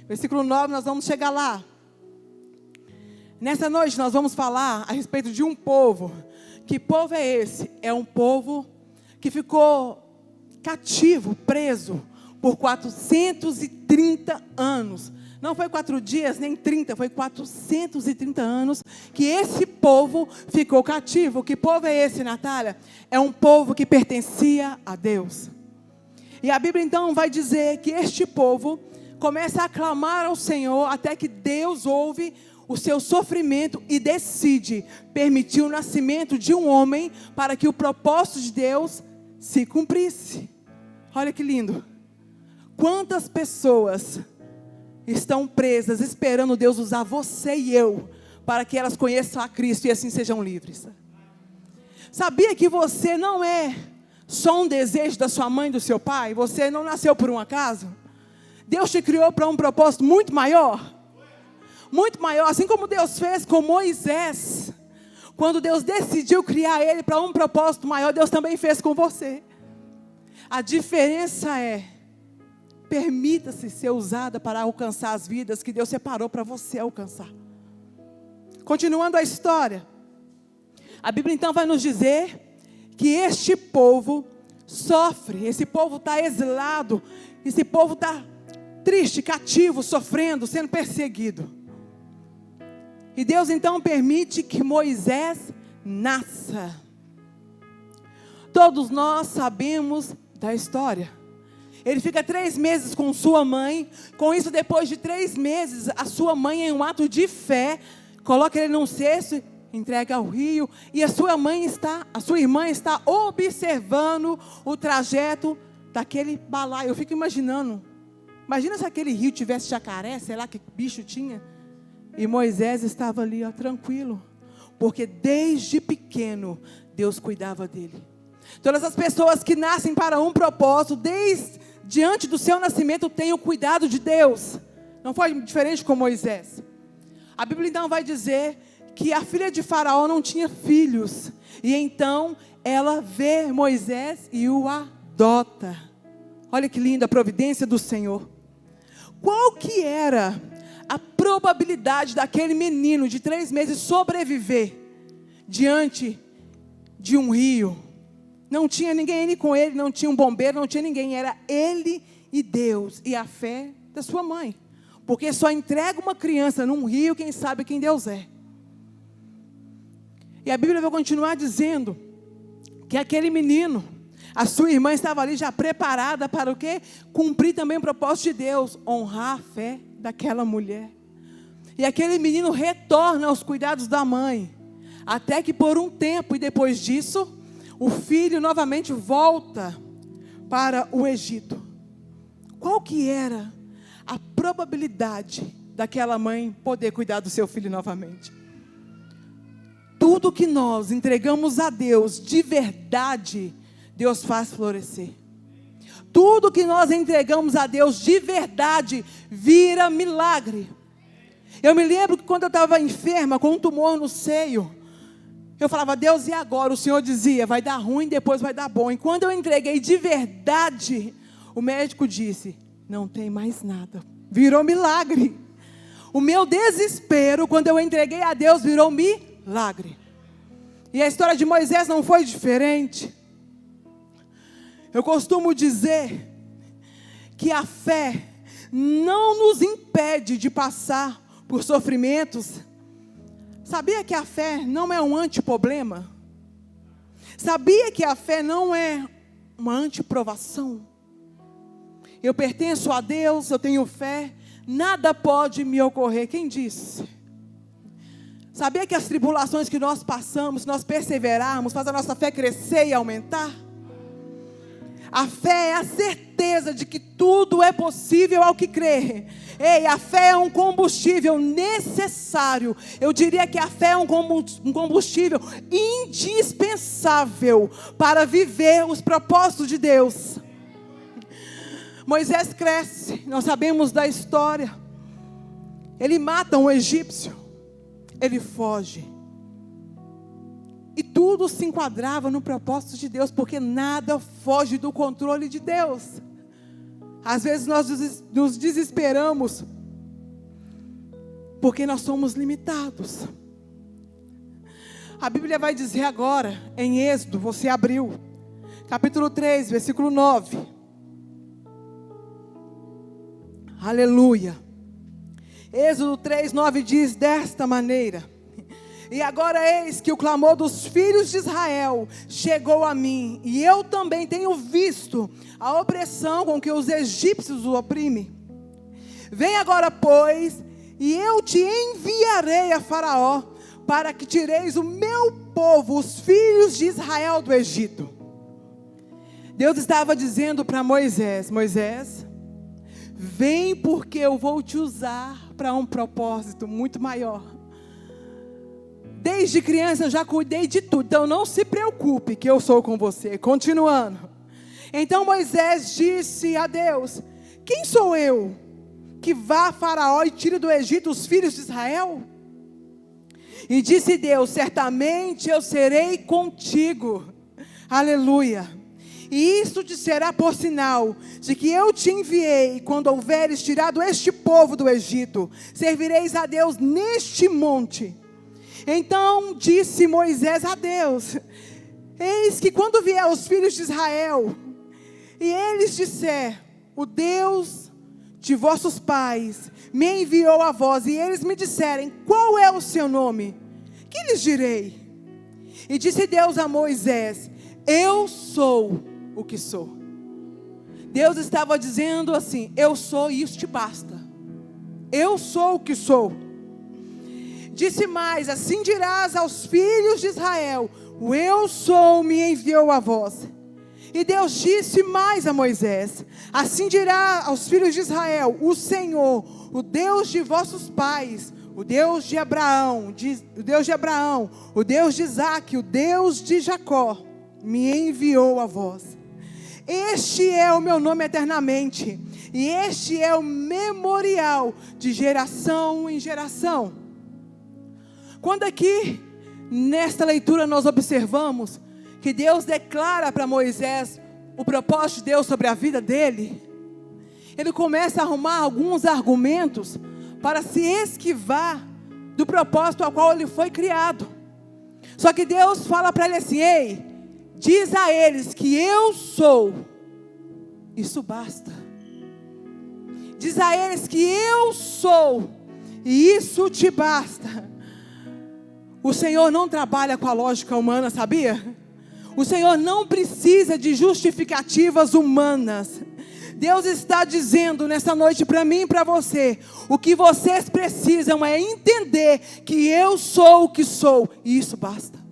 Versículo 9, nós vamos chegar lá. Nessa noite nós vamos falar a respeito de um povo. Que povo é esse? É um povo que ficou cativo, preso, por 430 anos. Não foi 4 dias, nem 30, foi 430 anos que esse povo ficou cativo. Que povo é esse, Natália? É um povo que pertencia a Deus. E a Bíblia então vai dizer que este povo começa a clamar ao Senhor até que Deus ouve o seu sofrimento e decide permitir o nascimento de um homem para que o propósito de Deus se cumprisse. Olha que lindo. Quantas pessoas estão presas esperando Deus usar você e eu para que elas conheçam a Cristo e assim sejam livres? Sabia que você não é só um desejo da sua mãe e do seu pai? Você não nasceu por um acaso? Deus te criou para um propósito muito maior. Muito maior, assim como Deus fez com Moisés. Quando Deus decidiu criar ele para um propósito maior, Deus também fez com você. A diferença é, permita-se ser usada para alcançar as vidas que Deus separou para você alcançar. Continuando a história, a Bíblia então vai nos dizer que este povo sofre, esse povo está exilado, esse povo está triste, cativo, sofrendo, sendo perseguido. E Deus então permite que Moisés nasça. Todos nós sabemos da história. Ele fica 3 meses com sua mãe. Com isso, depois de 3 meses, a sua mãe, em um ato de fé, coloca ele num cesto, entrega ao rio. E a sua irmã está observando o trajeto daquele balaio. Eu fico imaginando. Imagina se aquele rio tivesse jacaré, sei lá que bicho tinha. E Moisés estava ali, ó, tranquilo. Porque desde pequeno, Deus cuidava dele. Todas as pessoas que nascem para um propósito, diante do seu nascimento, têm o cuidado de Deus. Não foi diferente com Moisés. A Bíblia então vai dizer que a filha de Faraó não tinha filhos. E então, ela vê Moisés e o adota. Olha que linda a providência do Senhor. Qual que era a probabilidade daquele menino de 3 meses sobreviver diante de um rio? Não tinha ninguém com ele, não tinha um bombeiro, não tinha ninguém. Era ele e Deus e a fé da sua mãe. Porque só entrega uma criança num rio quem sabe quem Deus é. E a Bíblia vai continuar dizendo que aquele menino, a sua irmã estava ali já preparada para o quê? Cumprir também o propósito de Deus, honrar a fé daquela mulher. E aquele menino retorna aos cuidados da mãe, até que por um tempo, e depois disso, o filho novamente volta para o Egito. Qual que era a probabilidade daquela mãe poder cuidar do seu filho novamente? Tudo que nós entregamos a Deus de verdade, Deus faz florescer. Tudo que nós entregamos a Deus de verdade vira milagre. Eu me lembro que quando eu estava enferma com um tumor no seio, eu falava, Deus, e agora? O Senhor dizia, vai dar ruim, depois vai dar bom. E quando eu entreguei de verdade, o médico disse, não tem mais nada. Virou milagre. O meu desespero, quando eu entreguei a Deus, virou milagre. E a história de Moisés não foi diferente. Eu costumo dizer que a fé não nos impede de passar por sofrimentos. Sabia que a fé não é um antiproblema? Sabia que a fé não é uma antiprovação? Eu pertenço a Deus, eu tenho fé, nada pode me ocorrer. Quem disse? Sabia que as tribulações que nós passamos, se nós perseverarmos, faz a nossa fé crescer e aumentar? A fé é a certeza de que tudo é possível ao que crê. Ei, a fé é um combustível necessário. Eu diria que a fé é um combustível indispensável para viver os propósitos de Deus. Moisés cresce, nós sabemos da história. Ele mata um egípcio, ele foge. E tudo se enquadrava no propósito de Deus, porque nada foge do controle de Deus. Às vezes nós nos desesperamos Porque nós somos limitados. A Bíblia vai dizer agora, em Êxodo, você abriu, capítulo 3, versículo 9. Aleluia. Êxodo 3, 9 diz desta maneira: e agora eis que o clamor dos filhos de Israel chegou a mim, e eu também tenho visto a opressão com que os egípcios o oprimem. Vem agora, pois, e eu te enviarei a Faraó, para que tireis o meu povo, os filhos de Israel, do Egito. Deus estava dizendo para Moisés: Moisés, vem, porque eu vou te usar para um propósito muito maior. Desde criança eu já cuidei de tudo, então não se preocupe que eu sou com você. Continuando. Então Moisés disse a Deus: quem sou eu que vá a Faraó e tire do Egito os filhos de Israel? E disse Deus: certamente eu serei contigo. Aleluia. E isso te será por sinal de que eu te enviei. Quando houveres tirado este povo do Egito, servireis a Deus neste monte. Então disse Moisés a Deus: eis que quando vier os filhos de Israel, e eles disser: o Deus de vossos pais me enviou a vós, e eles me disserem: qual é o seu nome? Que lhes direi? E disse Deus a Moisés: eu sou o que sou. Deus estava dizendo assim: eu sou e isso te basta. Eu sou o que sou. Disse mais: assim dirás aos filhos de Israel: o eu sou me enviou a vós. E Deus disse mais a Moisés: assim dirá aos filhos de Israel: o Senhor, o Deus de vossos pais, o Deus de Abraão, o Deus de Isaque, o Deus de Jacó, me enviou a vós. Este é o meu nome eternamente, e este é o memorial de geração em geração. Quando aqui, nesta leitura, nós observamos que Deus declara para Moisés o propósito de Deus sobre a vida dele, ele começa a arrumar alguns argumentos para se esquivar do propósito ao qual ele foi criado. Só que Deus fala para ele assim: ei, diz a eles que eu sou, isso basta. Diz a eles que eu sou, e isso te basta. O Senhor não trabalha com a lógica humana, sabia? O Senhor não precisa de justificativas humanas. Deus está dizendo nessa noite para mim e para você: o que vocês precisam é entender que eu sou o que sou, e isso basta.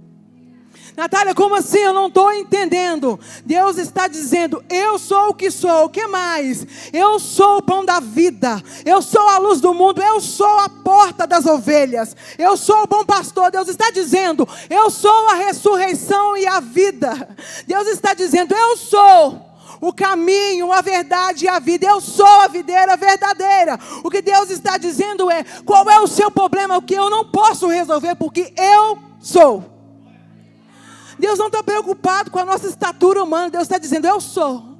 Natália, como assim? Eu não estou entendendo. Deus está dizendo: eu sou o que sou. O que mais? Eu sou o pão da vida. Eu sou a luz do mundo. Eu sou a porta das ovelhas. Eu sou o bom pastor. Deus está dizendo: eu sou a ressurreição e a vida. Deus está dizendo: eu sou o caminho, a verdade e a vida. Eu sou a videira verdadeira. O que Deus está dizendo é: qual é o seu problema? O que eu não posso resolver, porque eu sou. Deus não está preocupado com a nossa estatura humana. Deus está dizendo: eu sou.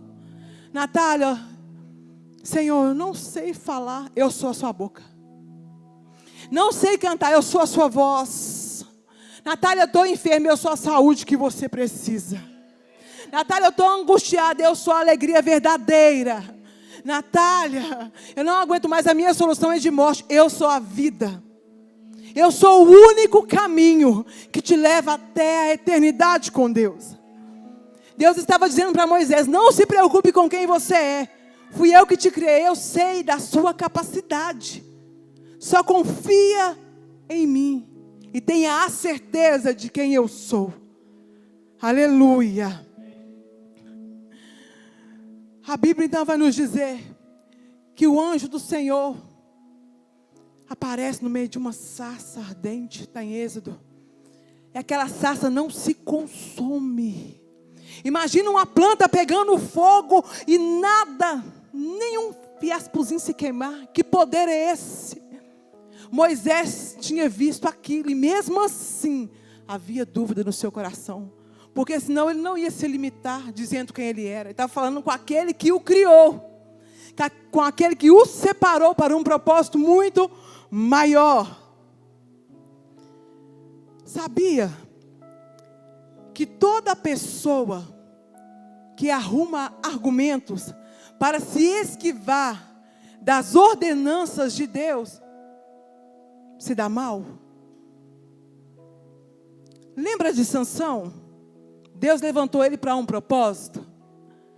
Natália, Senhor, eu não sei falar, eu sou a sua boca. Não sei cantar, eu sou a sua voz. Natália, eu estou enferma, eu sou a saúde que você precisa. Natália, eu estou angustiada, eu sou a alegria verdadeira. Natália, eu não aguento mais, a minha solução é de morte, eu sou a vida. Eu sou o único caminho que te leva até a eternidade com Deus. Deus estava dizendo para Moisés: não se preocupe com quem você é. Fui eu que te criei, eu sei da sua capacidade. Só confia em mim e tenha a certeza de quem eu sou. Aleluia. A Bíblia então vai nos dizer que o anjo do Senhor aparece no meio de uma sarça ardente, está em Êxodo. E aquela sarça não se consome. Imagina uma planta pegando fogo e nada, nenhum fiaspozinho se queimar. Que poder é esse? Moisés tinha visto aquilo e mesmo assim havia dúvida no seu coração. Porque senão ele não ia se limitar dizendo quem ele era. Ele estava falando com aquele que o criou, está com aquele que o separou para um propósito muito maior. Sabia que toda pessoa que arruma argumentos para se esquivar das ordenanças de Deus se dá mal? Lembra de Sansão? Deus levantou ele para um propósito.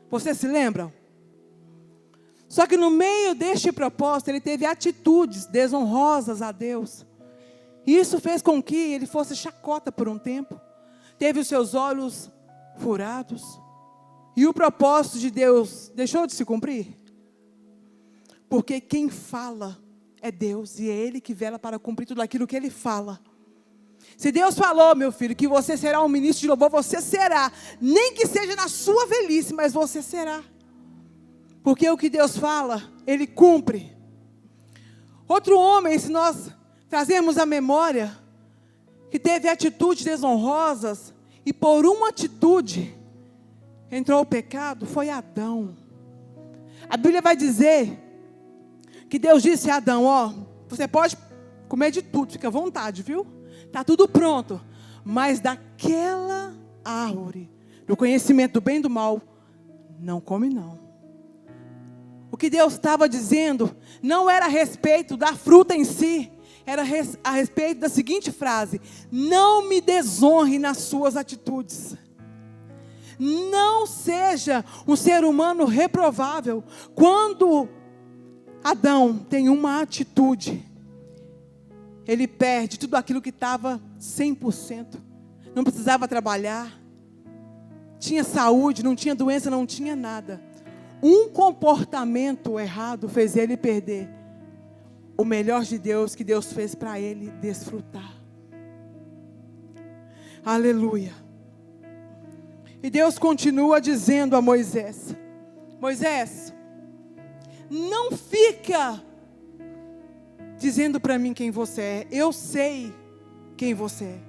Vocês se lembram? Só que no meio deste propósito, ele teve atitudes desonrosas a Deus. E isso fez com que ele fosse chacota por um tempo. Teve os seus olhos furados. E o propósito de Deus deixou de se cumprir? Porque quem fala é Deus. E é Ele que vela para cumprir tudo aquilo que Ele fala. Se Deus falou, meu filho, que você será um ministro de louvor, você será. Nem que seja na sua velhice, mas você será. Porque o que Deus fala, Ele cumpre. Outro homem, se nós trazermos a memória, que teve atitudes desonrosas, e por uma atitude entrou o pecado, foi Adão. A Bíblia vai dizer que Deus disse a Adão, ó, você pode comer de tudo, fica à vontade, viu? Está tudo pronto, mas daquela árvore, do conhecimento do bem e do mal, não come não. O que Deus estava dizendo não era a respeito da fruta em si, era a respeito da seguinte frase: não me desonre nas suas atitudes. Não seja um ser humano reprovável. Quando Adão tem uma atitude, ele perde tudo aquilo que estava 100%. Não precisava trabalhar, tinha saúde, não tinha doença, não tinha nada. Um comportamento errado fez ele perder o melhor de Deus, que Deus fez para ele desfrutar. Aleluia. E Deus continua dizendo a Moisés: Moisés, não fica dizendo para mim quem você é. Eu sei quem você é.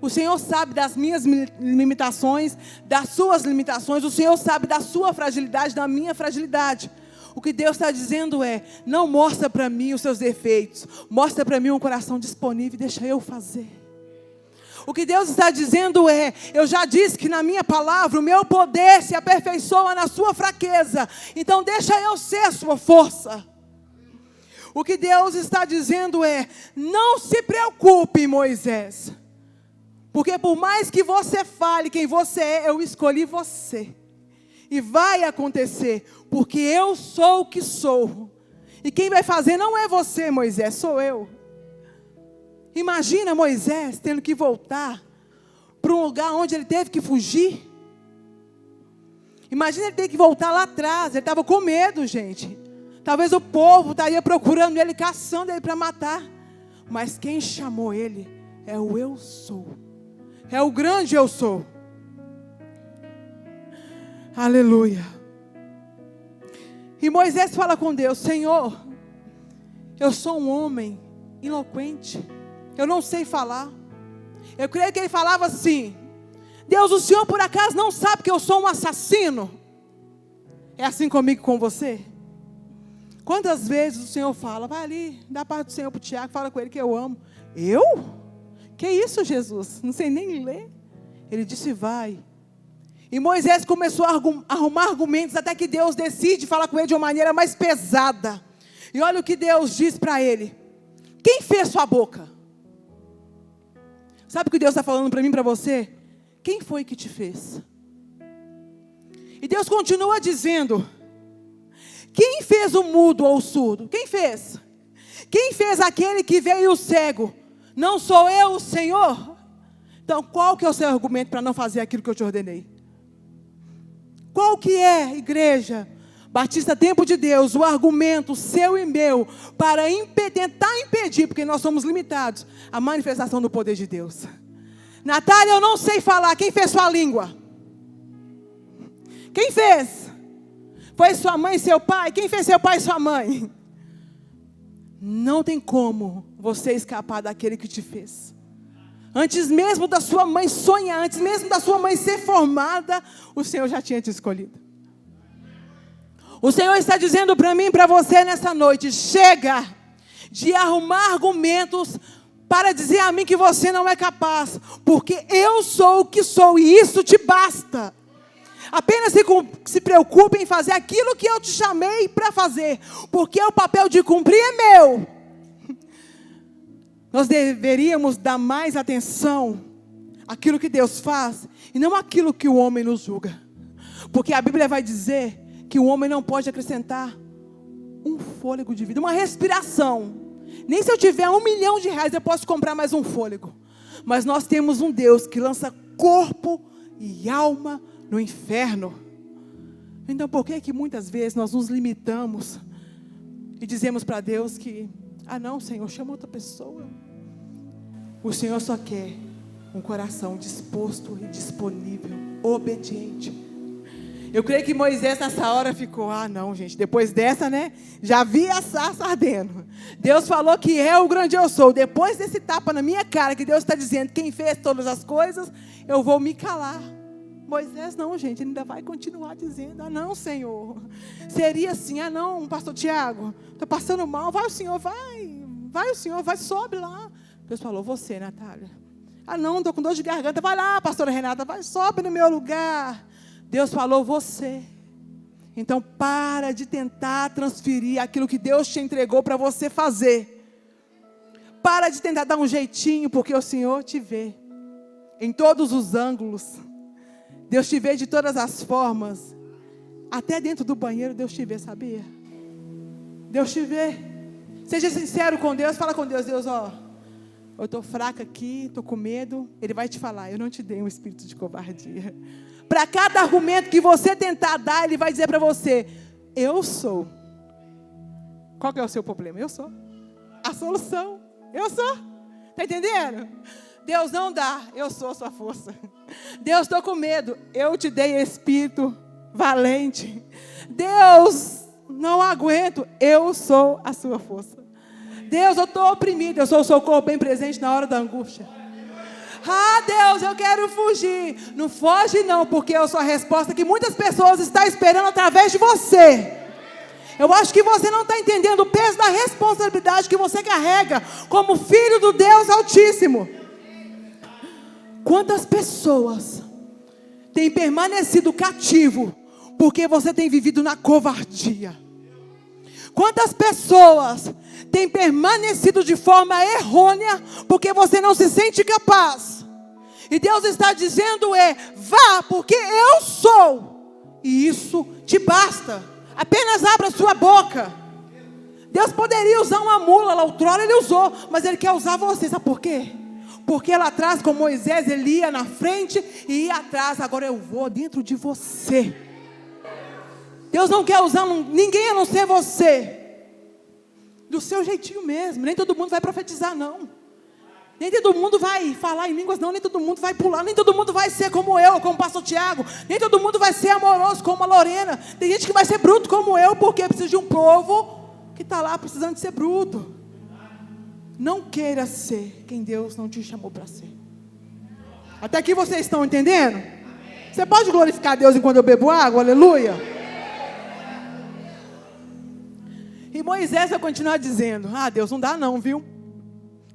O Senhor sabe das minhas limitações, das suas limitações. O Senhor sabe da sua fragilidade, da minha fragilidade. O que Deus está dizendo é: não mostra para mim os seus defeitos, mostra para mim um coração disponível e deixa eu fazer. O que Deus está dizendo é: eu já disse que na minha palavra o meu poder se aperfeiçoa na sua fraqueza, então deixa eu ser a sua força. O que Deus está dizendo é: não se preocupe, Moisés, porque por mais que você fale quem você é, eu escolhi você. E vai acontecer, porque eu sou o que sou. E quem vai fazer não é você, Moisés, sou eu. Imagina Moisés tendo que voltar para um lugar onde ele teve que fugir. Imagina ele ter que voltar lá atrás. Ele estava com medo, gente. Talvez o povo estaria procurando ele, caçando ele para matar. Mas quem chamou ele é o eu sou. É o grande eu sou. Aleluia. E Moisés fala com Deus: Senhor, eu sou um homem eloquente, eu não sei falar. Eu creio que ele falava assim: Deus, o Senhor por acaso não sabe que eu sou um assassino? É assim comigo e com você? Quantas vezes o Senhor fala: vai ali, dá a parte do Senhor para o Tiago, fala com ele que eu amo. Eu? Que isso, Jesus? Não sei nem ler. Ele disse: vai. E Moisés começou a arrumar argumentos, até que Deus decide falar com ele de uma maneira mais pesada. E olha o que Deus diz para ele: quem fez sua boca? Sabe o que Deus está falando para mim e para você? Quem foi que te fez? E Deus continua dizendo: quem fez o mudo ou o surdo? Quem fez? Quem fez aquele que veio o cego? Não sou eu, o Senhor? Então qual que é o seu argumento para não fazer aquilo que eu te ordenei? Qual que é, igreja Batista Tempo de Deus, o argumento seu e meu para tentar impedir, porque nós somos limitados, a manifestação do poder de Deus? Natália, eu não sei falar. Quem fez sua língua? Quem fez? Foi sua mãe e seu pai? Quem fez seu pai e sua mãe? Não tem como você escapar daquele que te fez. Antes mesmo da sua mãe sonhar, antes mesmo da sua mãe ser formada, o Senhor já tinha te escolhido. O Senhor está dizendo para mim e para você nessa noite: chega de arrumar argumentos para dizer a mim que você não é capaz, porque eu sou o que sou e isso te basta. Apenas se preocupe em fazer aquilo que eu te chamei para fazer, porque o papel de cumprir é meu. Nós deveríamos dar mais atenção àquilo que Deus faz e não àquilo que o homem nos julga, porque a Bíblia vai dizer que o homem não pode acrescentar um fôlego de vida, uma respiração. Nem se eu tiver R$1 milhão eu posso comprar mais um fôlego. Mas nós temos um Deus que lança corpo e alma no inferno. Então por que muitas vezes nós nos limitamos e dizemos para Deus que, não, Senhor, chama outra pessoa. O Senhor só quer um coração disposto e disponível, obediente. Eu creio que Moisés nessa hora ficou, não, gente, depois dessa, né, já vi a sarça ardendo. Deus falou que é o grande eu sou. Depois desse tapa na minha cara, que Deus está dizendo quem fez todas as coisas, eu vou me calar. Moisés não, gente, ele ainda vai continuar dizendo, não, Senhor. Seria assim, não, pastor Tiago, estou passando mal, vai o Senhor, vai o Senhor, vai, sobe lá. Deus falou, você, Natália. Não, estou com dor de garganta, vai lá, pastora Renata, vai, sobe no meu lugar. Deus falou, você. Então para de tentar transferir aquilo que Deus te entregou para você fazer. Para de tentar dar um jeitinho, porque o Senhor te vê em todos os ângulos. Deus te vê de todas as formas. Até dentro do banheiro Deus te vê, sabia? Deus te vê. Seja sincero com Deus, fala com Deus, eu estou fraca aqui, estou com medo. Ele vai te falar, eu não te dei um espírito de covardia. Para cada argumento que você tentar dar, Ele vai dizer para você, eu sou. Qual que é o seu problema? Eu sou. A solução, eu sou. Está entendendo? Deus não dá, eu sou a sua força. Deus, estou com medo, eu te dei espírito valente. Deus, não aguento, eu sou a sua força. Deus, eu estou oprimido, eu sou o socorro bem presente na hora da angústia. Deus, eu quero fugir. Não foge não, porque eu sou a resposta que muitas pessoas estão esperando através de você. Eu acho que você não está entendendo o peso da responsabilidade que você carrega como filho do Deus Altíssimo. Quantas pessoas têm permanecido cativo porque você tem vivido na covardia? Quantas pessoas têm permanecido de forma errônea porque você não se sente capaz? E Deus está dizendo vá, porque eu sou, e isso te basta. Apenas abra sua boca. Deus poderia usar uma mula, lá outrora Ele usou, mas Ele quer usar você, sabe por quê? Porque lá atrás com Moisés Ele ia na frente e ia atrás, agora eu vou dentro de você. Deus não quer usar ninguém a não ser você. Do seu jeitinho mesmo. Nem todo mundo vai profetizar não. Nem todo mundo vai falar em línguas não. Nem todo mundo vai pular. Nem todo mundo vai ser como eu, como o pastor Tiago. Nem todo mundo vai ser amoroso como a Lorena. Tem gente que vai ser bruto como eu, porque precisa de um povo que está lá precisando de ser bruto. Não queira ser quem Deus não te chamou para ser. Até aqui vocês estão entendendo? Você pode glorificar a Deus enquanto eu bebo água? Aleluia. E Moisés vai continuar dizendo, Deus, não dá não, viu?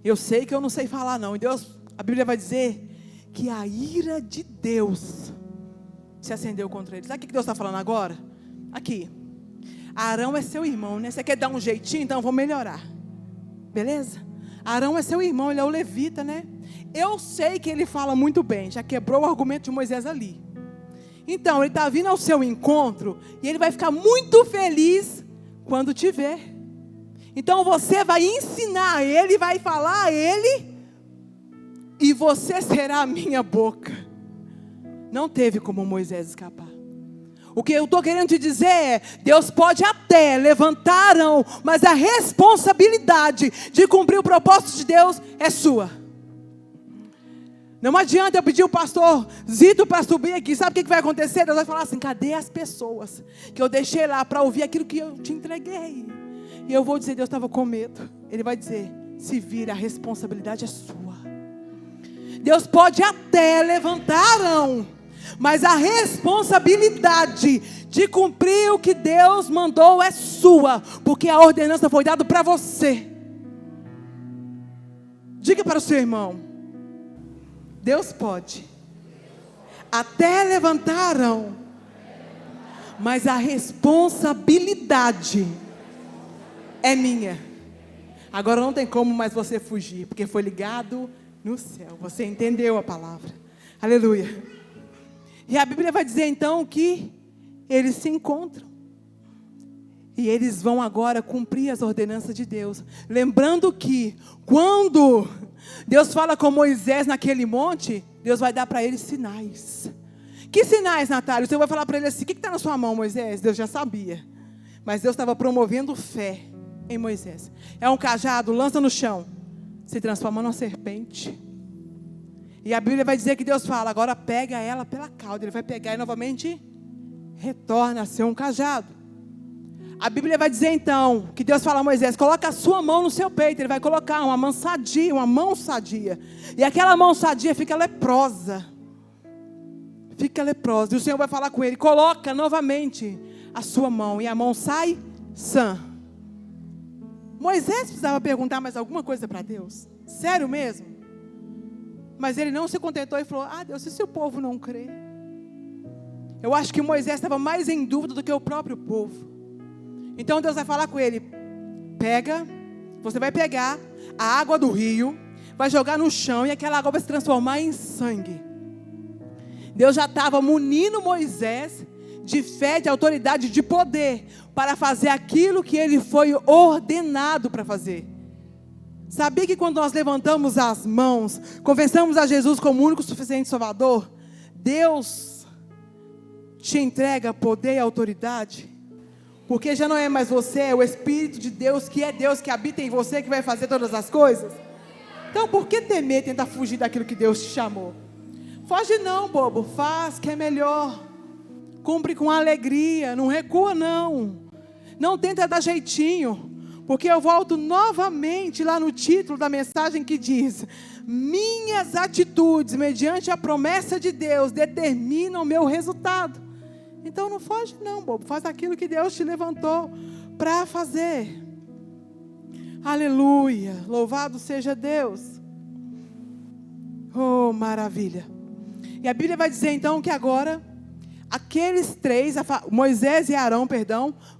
Eu sei que eu não sei falar não. E Deus, a Bíblia vai dizer que a ira de Deus se acendeu contra ele. Sabe o que Deus está falando agora? Aqui, Arão é seu irmão, né? Você quer dar um jeitinho? Então eu vou melhorar. Beleza? Arão é seu irmão, ele é o levita, né? Eu sei que ele fala muito bem, já quebrou o argumento de Moisés ali. Então, ele está vindo ao seu encontro e ele vai ficar muito feliz quando te ver. Então você vai ensinar a ele, vai falar a ele, e você será a minha boca. Não teve como Moisés escapar. O que eu estou querendo te dizer é, Deus pode até levantar Arão, mas a responsabilidade de cumprir o propósito de Deus é sua. Não adianta eu pedir o pastor Zito para subir aqui. Sabe o que vai acontecer? Deus vai falar assim, cadê as pessoas que eu deixei lá para ouvir aquilo que eu te entreguei? E eu vou dizer, Deus estava com medo. Ele vai dizer, se vira, a responsabilidade é sua. Deus pode até levantar Arão, mas a responsabilidade de cumprir o que Deus mandou é sua, porque a ordenança foi dada para você. Diga para o seu irmão: Deus pode até levantarão, mas a responsabilidade é minha. Agora não tem como mais você fugir, porque foi ligado no céu. Você entendeu a palavra? Aleluia. E a Bíblia vai dizer então que eles se encontram. E eles vão agora cumprir as ordenanças de Deus. Lembrando que quando Deus fala com Moisés naquele monte, Deus vai dar para eles sinais. Que sinais, Natália? O Senhor vai falar para ele assim: o que está na sua mão, Moisés? Deus já sabia. Mas Deus estava promovendo fé em Moisés. É um cajado, lança no chão, se transforma numa serpente. E a Bíblia vai dizer que Deus fala: agora pega ela pela cauda. Ele vai pegar e novamente retorna a ser um cajado. A Bíblia vai dizer então que Deus fala a Moisés: coloca a sua mão no seu peito. Ele vai colocar uma mão sadia. E aquela mão sadia fica leprosa. Fica leprosa. E o Senhor vai falar com ele: coloca novamente a sua mão. E a mão sai sã. Moisés precisava perguntar mais alguma coisa para Deus? Sério mesmo? Mas ele não se contentou e falou: ah, Deus, e se o povo não crê? Eu acho que Moisés estava mais em dúvida do que o próprio povo. Então Deus vai falar com ele: você vai pegar a água do rio, vai jogar no chão e aquela água vai se transformar em sangue. Deus já estava munindo Moisés de fé, de autoridade, de poder, para fazer aquilo que ele foi ordenado para fazer. Sabia que quando nós levantamos as mãos, confessamos a Jesus como o único suficiente Salvador, Deus te entrega poder e autoridade? Porque já não é mais você, é o Espírito de Deus, que é Deus, que habita em você, que vai fazer todas as coisas. Então por que temer e tentar fugir daquilo que Deus te chamou? Foge não, bobo, faz que é melhor. Cumpre com alegria, não recua não. Não tenta dar jeitinho. Porque eu volto novamente lá no título da mensagem que diz: minhas atitudes, mediante a promessa de Deus, determinam o meu resultado. Então não foge não, bobo. Faz aquilo que Deus te levantou para fazer. Aleluia. Louvado seja Deus. Oh, maravilha. E a Bíblia vai dizer então que agora aqueles três, Moisés e Arão,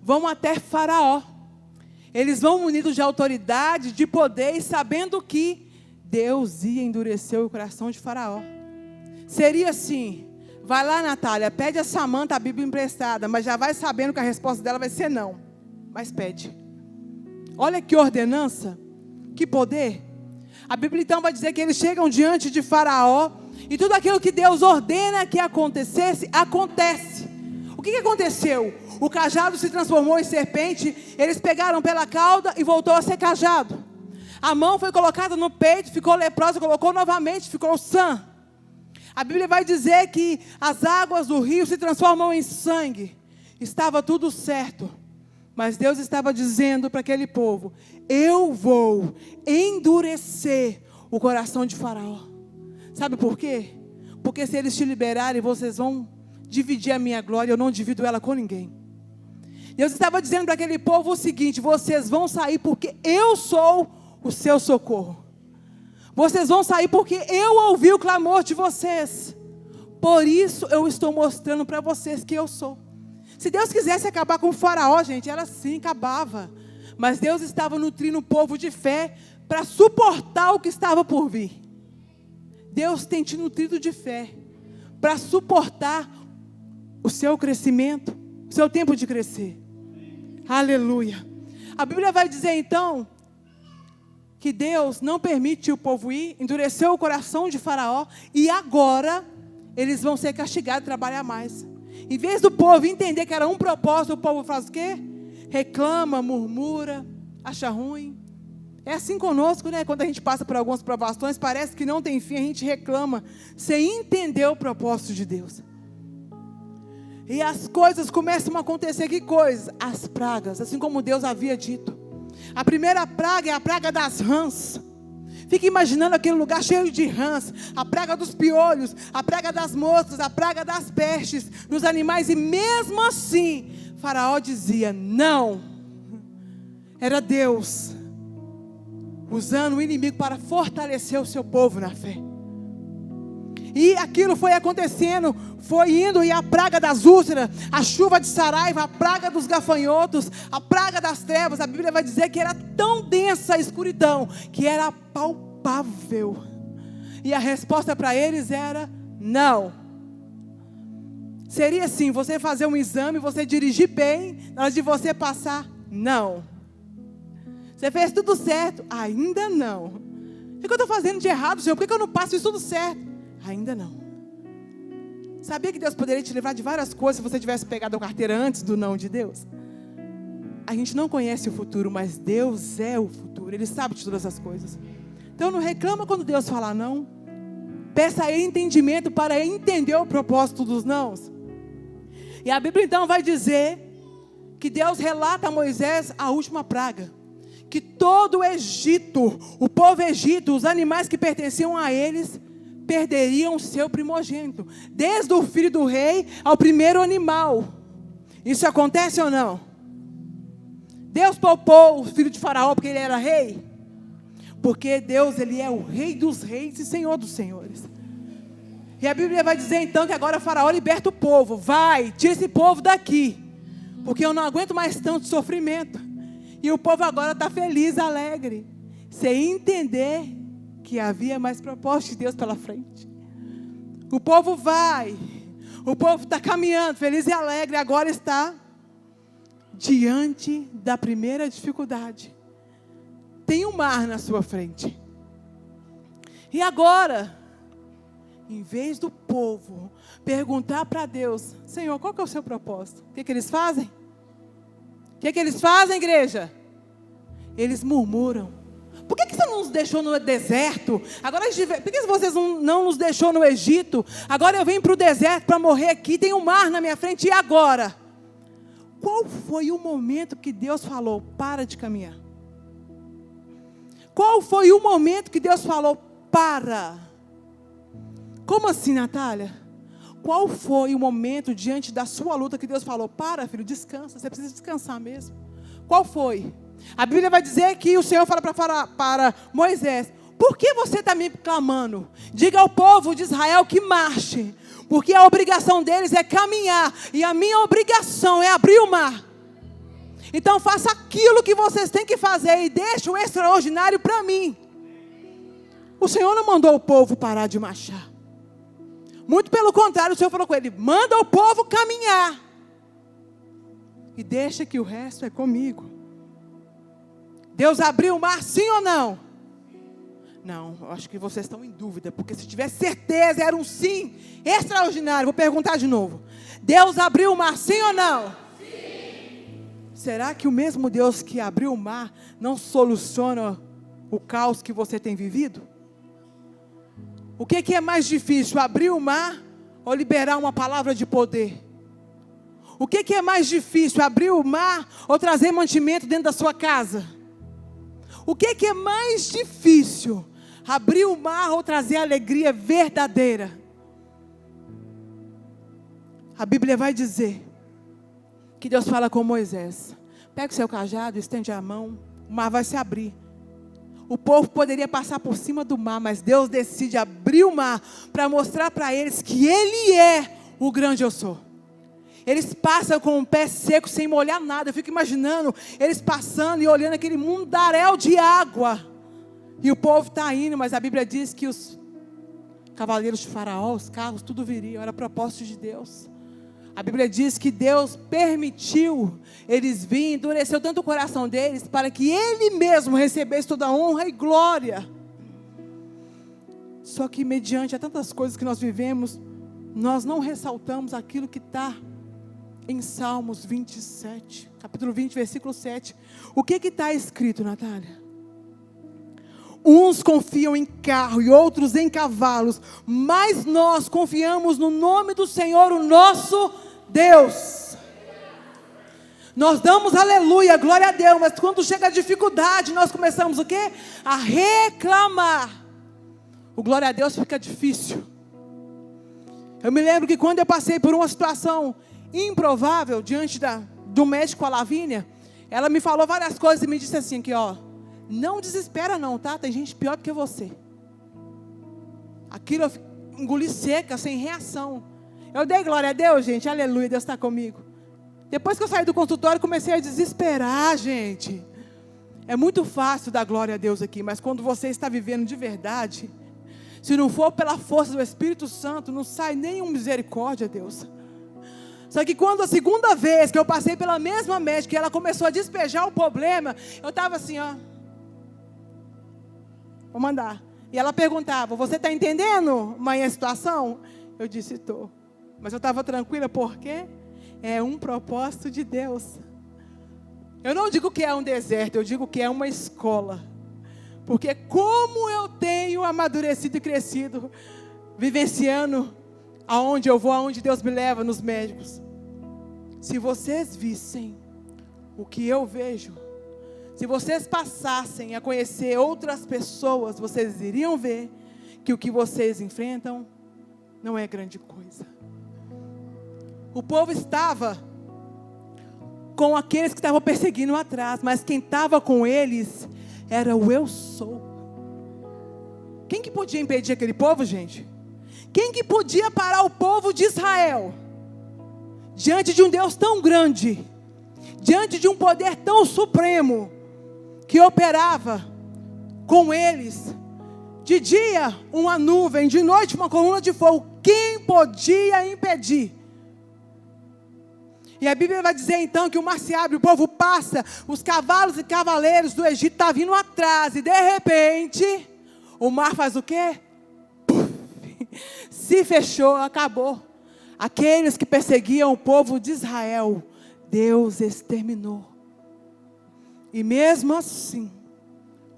vão até Faraó. Eles vão munidos de autoridade, de poder, e sabendo que Deus ia endurecer o coração de Faraó. Seria assim: vai lá, Natália, pede a Samanta a Bíblia emprestada, mas já vai sabendo que a resposta dela vai ser não. Mas pede. Olha que ordenança, que poder. A Bíblia então vai dizer que eles chegam diante de Faraó, e tudo aquilo que Deus ordena que acontecesse, acontece. O que aconteceu? O cajado se transformou em serpente, eles pegaram pela cauda e voltou a ser cajado. A mão foi colocada no peito, ficou leprosa, colocou novamente, ficou sã. A Bíblia vai dizer que as águas do rio se transformam em sangue. Estava tudo certo, mas Deus estava dizendo para aquele povo: eu vou endurecer o coração de Faraó. Sabe por quê? Porque se eles te liberarem, vocês vão dividir a minha glória. Eu não divido ela com ninguém. Deus estava dizendo para aquele povo o seguinte: vocês vão sair porque eu sou o seu socorro. Vocês vão sair porque eu ouvi o clamor de vocês. Por isso eu estou mostrando para vocês que eu sou. Se Deus quisesse acabar com o Faraó, gente, ela sim acabava. Mas Deus estava nutrindo o povo de fé para suportar o que estava por vir. Deus tem te nutrido de fé para suportar o seu crescimento, o seu tempo de crescer. Aleluia. A Bíblia vai dizer então que Deus não permite o povo ir, endureceu o coração de Faraó, e agora eles vão ser castigados e trabalhar mais. Em vez do povo entender que era um propósito, o povo faz o quê? Reclama, murmura, acha ruim. É assim conosco, né? Quando a gente passa por algumas provações, parece que não tem fim, a gente reclama, sem entender o propósito de Deus. E as coisas começam a acontecer. Que coisas? As pragas, assim como Deus havia dito. A primeira praga é a praga das rãs. Fica imaginando aquele lugar cheio de rãs, a praga dos piolhos, a praga das moscas, a praga das pestes nos animais. E mesmo assim, Faraó dizia não. Era Deus usando o inimigo para fortalecer o seu povo na fé. E aquilo foi acontecendo, foi indo, e a praga das úlceras, a chuva de saraiva, a praga dos gafanhotos, a praga das trevas, a Bíblia vai dizer que era tão densa a escuridão, que era palpável. E a resposta para eles era não. Seria assim, você fazer um exame, você dirigir bem, na hora de você passar, não. Você fez tudo certo, ainda não. O que eu estou fazendo de errado, Senhor? Por que eu não passo isso tudo certo? Ainda não. Sabia que Deus poderia te livrar de várias coisas se você tivesse pegado a carteira antes do não de Deus? A gente não conhece o futuro, mas Deus é o futuro. Ele sabe de todas as coisas. Então não reclama quando Deus falar não. Peça a Ele entendimento para entender o propósito dos nãos. E a Bíblia então vai dizer que Deus relata a Moisés a última praga. Que todo o Egito, o povo egito, os animais que pertenciam a eles, perderiam o seu primogênito, desde o filho do rei ao primeiro animal. Isso acontece ou não? Deus poupou o filho de Faraó porque ele era rei? Porque Deus, ele é o rei dos reis e senhor dos senhores. E a Bíblia vai dizer então que agora Faraó liberta o povo. Vai, tira esse povo daqui, porque eu não aguento mais tanto sofrimento. E o povo agora está feliz, alegre, sem entender que havia mais propósito de Deus pela frente. O povo vai, o povo está caminhando, feliz e alegre, agora está diante da primeira dificuldade. Tem um mar na sua frente. E agora, em vez do povo perguntar para Deus, Senhor, qual que é o seu propósito? O que eles fazem? O que eles fazem, igreja? Eles murmuram. Por que você não nos deixou no deserto? Agora, por que vocês não nos deixou no Egito? Agora eu venho para o deserto para morrer aqui. Tem um mar na minha frente. E agora? Qual foi o momento que Deus falou, para de caminhar? Qual foi o momento que Deus falou, para? Como assim, Natália? Qual foi o momento diante da sua luta que Deus falou, para, filho, descansa, você precisa descansar mesmo? Qual foi? A Bíblia vai dizer que o Senhor fala para Moisés, por que você está me clamando? Diga ao povo de Israel que marche, porque a obrigação deles é caminhar, e a minha obrigação é abrir o mar. Então faça aquilo que vocês têm que fazer, e deixe o extraordinário para mim. O Senhor não mandou o povo parar de marchar. Muito pelo contrário, o Senhor falou com ele, manda o povo caminhar, e deixa que o resto é comigo. Deus abriu o mar, sim ou não? Não, eu acho que vocês estão em dúvida, porque se tivesse certeza, era um sim extraordinário. Vou perguntar de novo. Deus abriu o mar, sim ou não? Sim. Será que o mesmo Deus que abriu o mar não soluciona o caos que você tem vivido? O que é mais difícil, abrir o mar ou liberar uma palavra de poder? O que é mais difícil, abrir o mar ou trazer mantimento dentro da sua casa? O que é mais difícil, abrir o mar ou trazer alegria verdadeira? A Bíblia vai dizer que Deus fala com Moisés, pega o seu cajado, estende a mão, o mar vai se abrir. O povo poderia passar por cima do mar, mas Deus decide abrir o mar para mostrar para eles que Ele é o grande eu sou. Eles passam com o pé seco, sem molhar nada. Eu fico imaginando eles passando e olhando aquele mundaréu de água. E o povo está indo, mas a Bíblia diz que os cavaleiros de Faraó, os carros, tudo viriam. Era propósito de Deus. A Bíblia diz que Deus permitiu eles virem, endureceu tanto o coração deles, para que Ele mesmo recebesse toda a honra e glória. Só que mediante a tantas coisas que nós vivemos, nós não ressaltamos aquilo que está em Salmos 27, capítulo 20, versículo 7. O que está escrito, Natália? Uns confiam em carro e outros em cavalos, mas nós confiamos no nome do Senhor, o nosso Deus. Nós damos aleluia, glória a Deus, mas quando chega a dificuldade, nós começamos o quê? A reclamar. O glória a Deus fica difícil. Eu me lembro que quando eu passei por uma situação improvável, diante do médico com a Lavínia, ela me falou várias coisas e me disse assim, que ó, não desespera não, tá? Tem gente pior do que você. Aquilo eu engoli seca, sem reação. Eu dei glória a Deus, gente, aleluia, Deus está comigo. Depois que eu saí do consultório, comecei a desesperar, gente. É muito fácil dar glória a Deus aqui, mas quando você está vivendo de verdade, se não for pela força do Espírito Santo, não sai nenhum misericórdia, Deus. Só que quando a segunda vez que eu passei pela mesma médica, e ela começou a despejar o problema, eu estava assim, ó. Vou mandar. E ela perguntava, você está entendendo, mãe, a situação? Eu disse, estou. Mas eu estava tranquila, por quê? É um propósito de Deus. Eu não digo que é um deserto, eu digo que é uma escola. Porque como eu tenho amadurecido e crescido, vivenciando aonde eu vou, aonde Deus me leva nos médicos. Se vocês vissem o que eu vejo, se vocês passassem a conhecer outras pessoas, vocês iriam ver que o que vocês enfrentam não é grande coisa. O povo estava com aqueles que estavam perseguindo atrás, mas quem estava com eles era o eu sou. Quem que podia impedir aquele povo, gente? Quem que podia parar o povo de Israel? Diante de um Deus tão grande, diante de um poder tão supremo, que operava com eles, de dia uma nuvem, de noite uma coluna de fogo. Quem podia impedir? E a Bíblia vai dizer então que o mar se abre, o povo passa, os cavalos e cavaleiros do Egito estão vindo atrás, e de repente, o mar faz o quê? Puf, se fechou, acabou. Aqueles que perseguiam o povo de Israel, Deus exterminou. E mesmo assim,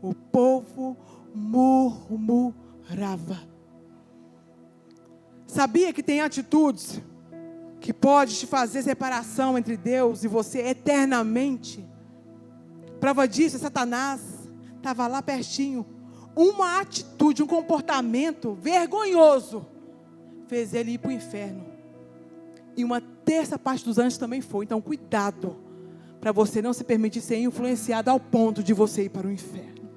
o povo murmurava. Sabia que tem atitudes que pode te fazer separação entre Deus e você eternamente? Prova disso, Satanás estava lá pertinho. Uma atitude, um comportamento vergonhoso fez ele ir para o inferno. E uma terça parte dos anjos também foi. Então cuidado, para você não se permitir ser influenciado ao ponto de você ir para o inferno.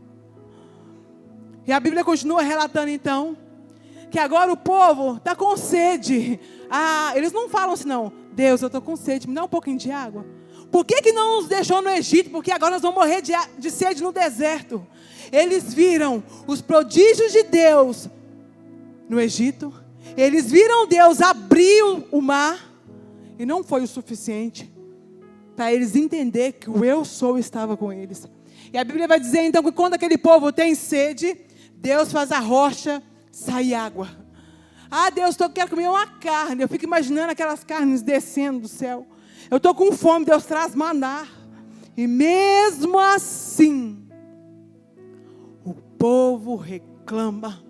E a Bíblia continua relatando então, que agora o povo está com sede. Eles não falam assim não, Deus, eu estou com sede, me dá um pouquinho de água. Por que não nos deixou no Egito? Porque agora nós vamos morrer de sede no deserto. Eles viram os prodígios de Deus no Egito. Eles viram Deus abrir o mar. E não foi o suficiente para eles entenderem que o eu sou estava com eles. E a Bíblia vai dizer então que quando aquele povo tem sede, Deus faz a rocha sair água. Deus, eu quero comer uma carne. Eu fico imaginando aquelas carnes descendo do céu. Eu estou com fome, Deus traz maná. E mesmo assim, o povo reclama,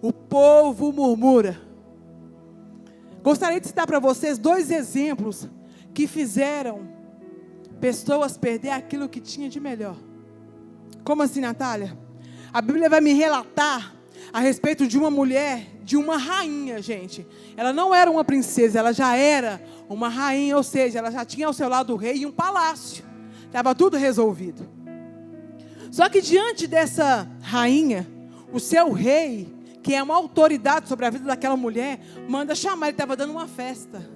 o povo murmura. Gostaria de citar para vocês 2 exemplos que fizeram pessoas perder aquilo que tinha de melhor. Como assim, Natália? A Bíblia vai me relatar a respeito de uma mulher, de uma rainha, gente. Ela não era uma princesa, ela já era uma rainha, ou seja, ela já tinha ao seu lado o rei e um palácio. Estava tudo resolvido. Só que diante dessa rainha, o seu rei, que é uma autoridade sobre a vida daquela mulher, manda chamar, ele estava dando uma festa.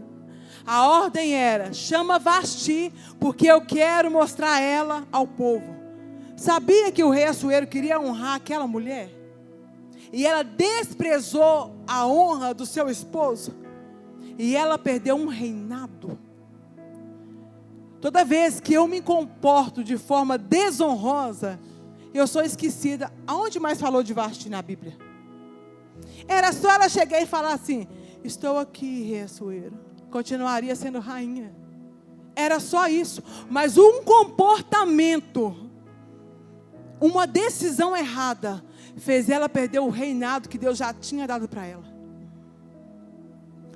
A ordem era, chama Vasti, porque eu quero mostrar ela ao povo. Sabia que o rei Assuero queria honrar aquela mulher? E ela desprezou a honra do seu esposo. E ela perdeu um reinado. Toda vez que eu me comporto de forma desonrosa, eu sou esquecida. Aonde mais falou de Vasti na Bíblia? Era só ela chegar e falar assim, estou aqui, rei Assuero. Continuaria sendo rainha. Era só isso. Mas um comportamento, uma decisão errada, fez ela perder o reinado que Deus já tinha dado para ela.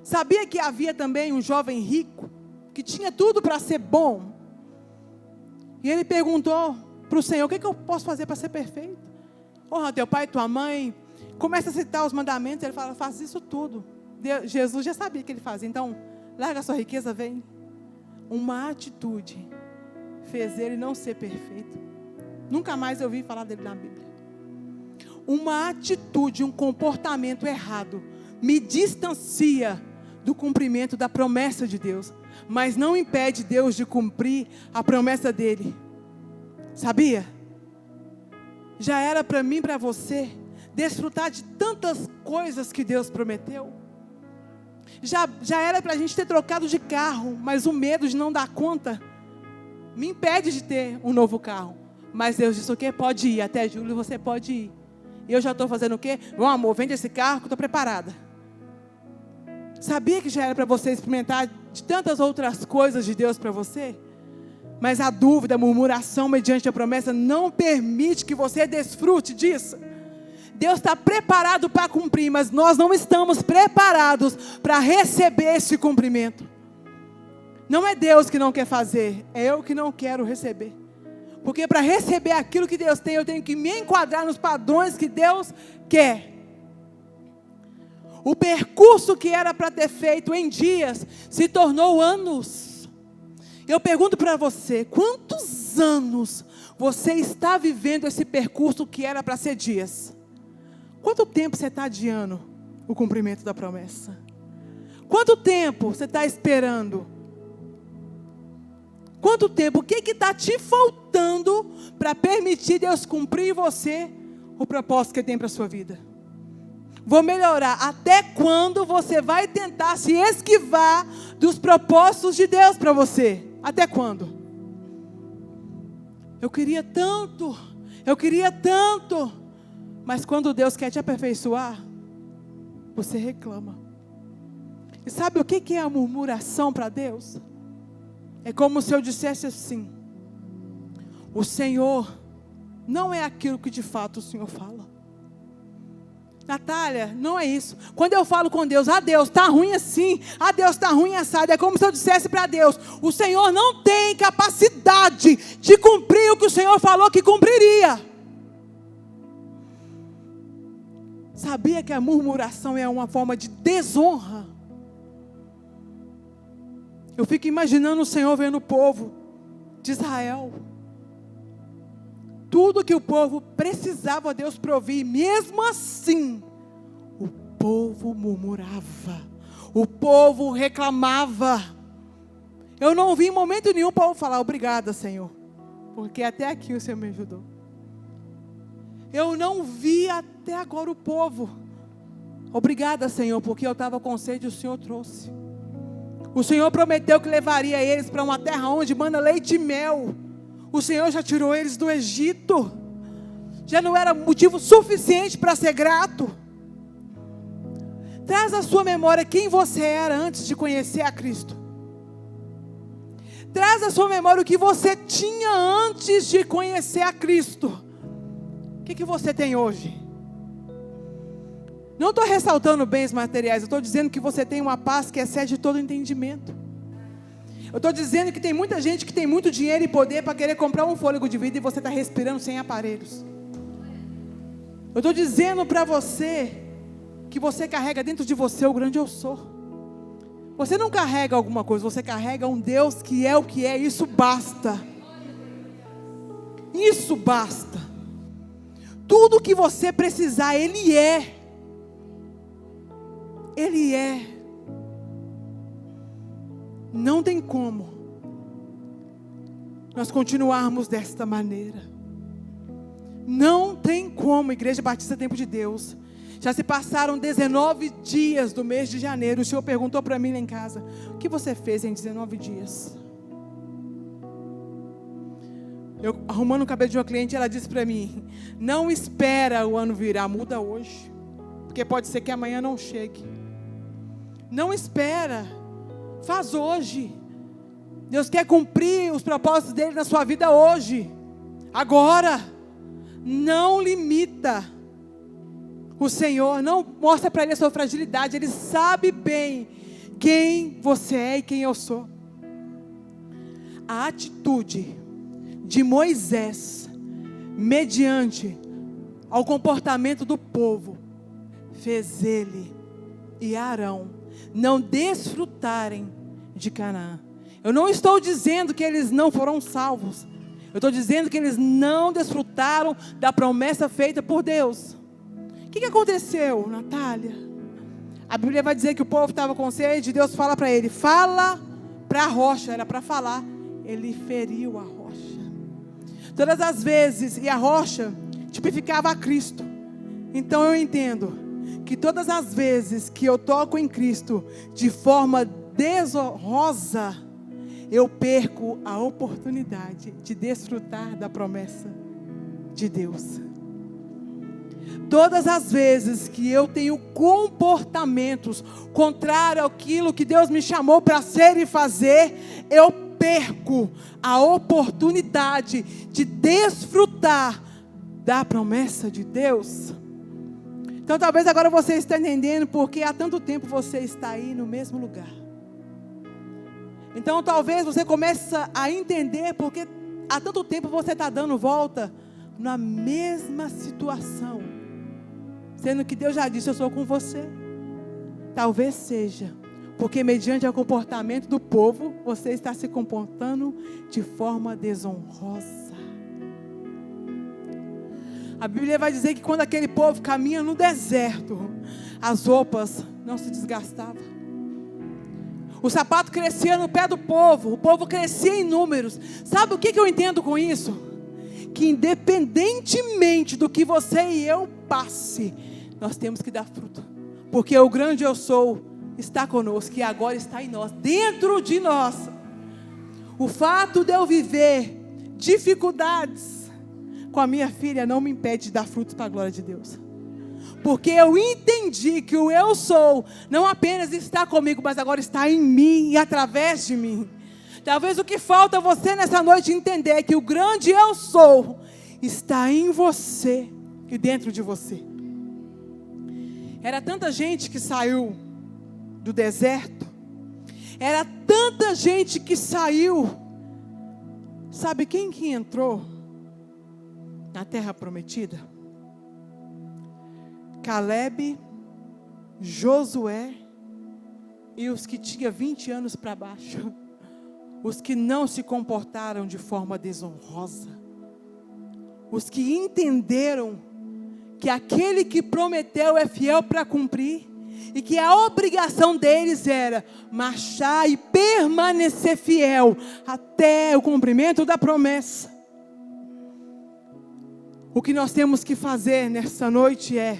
Sabia que havia também um jovem rico, que tinha tudo para ser bom, E ele perguntou para o Senhor: o que eu posso fazer para ser perfeito? Honra teu pai e tua mãe. Começa a citar os mandamentos. Ele fala: faz isso tudo. Jesus já sabia que ele fazia. Então, larga a sua riqueza, vem. Uma atitude fez ele não ser perfeito. Nunca mais eu ouvi falar dele na Bíblia. Uma atitude, um comportamento errado me distancia do cumprimento da promessa de Deus, mas não impede Deus de cumprir a promessa dele. Sabia? Já era para mim e para você desfrutar de tantas coisas que Deus prometeu. Já era para a gente ter trocado de carro, mas o medo de não dar conta me impede de ter um novo carro. Mas Deus disse: o quê? Pode ir, até julho você pode ir. E eu já estou fazendo o quê? Meu amor, vende esse carro que eu estou preparada. Sabia que já era para você experimentar de tantas outras coisas de Deus para você? Mas a dúvida, a murmuração mediante a promessa não permite que você desfrute disso. Deus está preparado para cumprir, mas nós não estamos preparados para receber esse cumprimento. Não é Deus que não quer fazer, é eu que não quero receber. Porque para receber aquilo que Deus tem, eu tenho que me enquadrar nos padrões que Deus quer. O percurso que era para ter feito em dias, se tornou anos. Eu pergunto para você: quantos anos você está vivendo esse percurso que era para ser dias? Quanto tempo você está adiando o cumprimento da promessa? Quanto tempo você está esperando? Quanto tempo? O que está te faltando para permitir Deus cumprir em você o propósito que Ele tem para a sua vida? Vou melhorar. Até quando você vai tentar se esquivar dos propósitos de Deus para você? Até quando? Eu queria tanto. Mas quando Deus quer te aperfeiçoar, você reclama. E sabe o que é a murmuração para Deus? É como se eu dissesse assim: o Senhor não é aquilo que de fato o Senhor fala. Natália, não é isso. Quando eu falo com Deus: Deus, está ruim assim, Deus, está ruim assado. É como se eu dissesse para Deus: o Senhor não tem capacidade de cumprir o que o Senhor falou que cumpriria. Sabia que a murmuração é uma forma de desonra? Eu fico imaginando o Senhor vendo o povo de Israel. Tudo que o povo precisava, Deus provia. Mesmo assim, o povo murmurava. O povo reclamava. Eu não vi em momento nenhum o povo falar: obrigada, Senhor, porque até aqui o Senhor me ajudou. Eu não vi até agora o povo: obrigada, Senhor, porque eu estava com sede e o Senhor trouxe. O Senhor prometeu que levaria eles para uma terra onde manda leite e mel. O Senhor já tirou eles do Egito. Já não era motivo suficiente para ser grato. Traz à sua memória quem você era antes de conhecer a Cristo. Traz à sua memória o que você tinha antes de conhecer a Cristo. O que você tem hoje? Não estou ressaltando bens materiais, eu estou dizendo que você tem uma paz que excede todo entendimento. Eu estou dizendo que tem muita gente que tem muito dinheiro e poder para querer comprar um fôlego de vida e você está respirando sem aparelhos. Eu estou dizendo para você que você carrega dentro de você o grande eu sou. Você não carrega alguma coisa, você carrega um Deus que é o que é, isso basta. Isso basta. Tudo que você precisar, Ele é. Ele é. Não tem como nós continuarmos desta maneira. Não tem como, Igreja Batista Tempo de Deus. Já se passaram 19 dias do mês de janeiro. O Senhor perguntou para mim lá em casa: o que você fez em 19 dias? Eu arrumando o cabelo de uma cliente, ela disse para mim: não espera o ano virar, muda hoje, porque pode ser que amanhã não chegue. Não espera, faz hoje. Deus quer cumprir os propósitos dele na sua vida hoje, agora. Não limita o Senhor, não mostra para Ele a sua fragilidade. Ele sabe bem quem você é e quem eu sou. A atitude de Moisés, mediante ao comportamento do povo, fez ele e Arão não desfrutarem de Canaã. Eu não estou dizendo que eles não foram salvos. Eu estou dizendo que eles não desfrutaram da promessa feita por Deus. O que aconteceu, Natália? A Bíblia vai dizer que o povo estava com sede, e Deus fala para ele, fala para a rocha, era para falar. Ele feriu a rocha. Todas as vezes, e a rocha tipificava a Cristo. Então eu entendo que todas as vezes que eu toco em Cristo de forma desonrosa, eu perco a oportunidade de desfrutar da promessa de Deus. Todas as vezes que eu tenho comportamentos contrários àquilo que Deus me chamou para ser e fazer, eu perco a oportunidade de desfrutar da promessa de Deus. Então talvez agora você esteja entendendo porque há tanto tempo você está aí no mesmo lugar. Então talvez você comece a entender porque há tanto tempo você está dando volta na mesma situação, sendo que Deus já disse, eu sou com você. Talvez seja porque mediante o comportamento do povo, você está se comportando de forma desonrosa. A Bíblia vai dizer que quando aquele povo caminha no deserto, as roupas não se desgastavam. O sapato crescia no pé do povo, o povo crescia em números. Sabe o que eu entendo com isso? Que independentemente do que você e eu passe, nós temos que dar fruto. Porque o grande eu sou está conosco e agora está em nós, dentro de nós. O fato de eu viver dificuldades com a minha filha não me impede de dar frutos para a glória de Deus. Porque eu entendi que o eu sou não apenas está comigo, mas agora está em mim e através de mim. Talvez o que falta você nessa noite entender é que o grande eu sou está em você e dentro de você. Era tanta gente que saiu do deserto. Era tanta gente que saiu. Sabe quem que entrou na terra prometida? Caleb, Josué e os que tinham 20 anos para baixo. Os que não se comportaram de forma desonrosa. Os que entenderam que aquele que prometeu é fiel para cumprir. E que a obrigação deles era marchar e permanecer fiel até o cumprimento da promessa. O que nós temos que fazer nessa noite é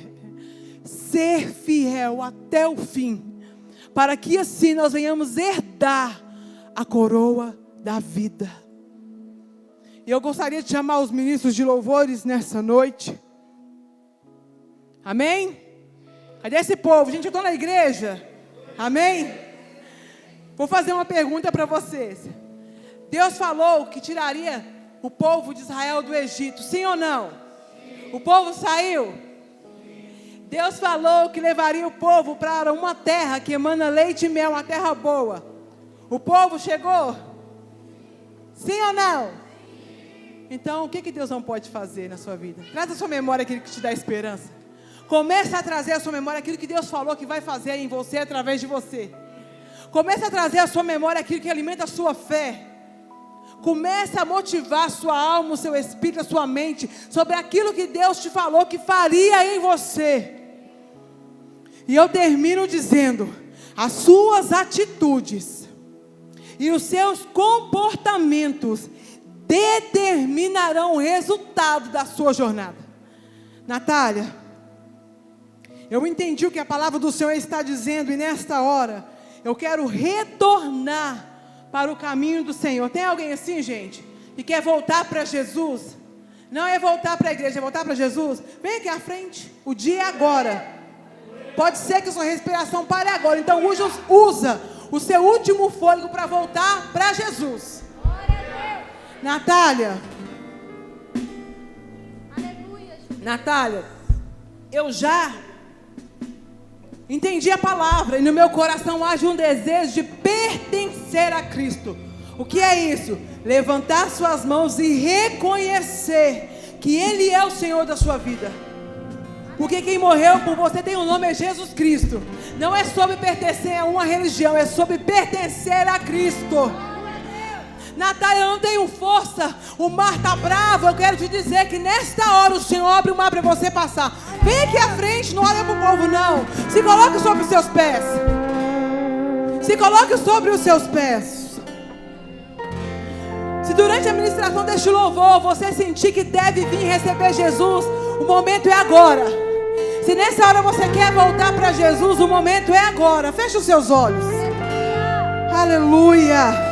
ser fiel até o fim, para que assim nós venhamos herdar a coroa da vida. E eu gostaria de chamar os ministros de louvores nessa noite. Amém? Cadê esse povo? Gente, eu estou na igreja. Amém? Vou fazer uma pergunta para vocês. Deus falou que tiraria o povo de Israel do Egito, sim ou não? Sim. O povo saiu? Sim. Deus falou que levaria o povo para uma terra que emana leite e mel, uma terra boa. O povo chegou? Sim ou não? Sim. Então, o que Deus não pode fazer na sua vida? Traz a sua memória aquilo que te dá esperança. Comece a trazer à sua memória aquilo que Deus falou que vai fazer em você, através de você. Comece a trazer à sua memória aquilo que alimenta a sua fé. Comece a motivar a sua alma, o seu espírito, a sua mente, sobre aquilo que Deus te falou que faria em você. E eu termino dizendo, as suas atitudes e os seus comportamentos determinarão o resultado da sua jornada. Natália, eu entendi o que a palavra do Senhor está dizendo, e nesta hora, eu quero retornar para o caminho do Senhor. Tem alguém assim, gente, que quer voltar para Jesus? Não é voltar para a igreja, é voltar para Jesus? Vem aqui à frente, o dia é agora. Pode ser que sua respiração pare agora, então usa o seu último fôlego para voltar para Jesus. Natália, Natália, eu já entendi a palavra e no meu coração age um desejo de pertencer a Cristo. O que é isso? Levantar suas mãos e reconhecer que Ele é o Senhor da sua vida. Porque quem morreu por você tem um nome, é Jesus Cristo. Não é sobre pertencer a uma religião, é sobre pertencer a Cristo. Natália, eu não tenho força, o mar está bravo. Eu quero te dizer que nesta hora o Senhor abre o mar para você passar. Vem aqui à frente, não olha para o povo não. Se coloque sobre os seus pés. Se coloque sobre os seus pés. Se durante a ministração deste louvor você sentir que deve vir receber Jesus, o momento é agora. Se nessa hora você quer voltar para Jesus, o momento é agora. Feche os seus olhos. Aleluia.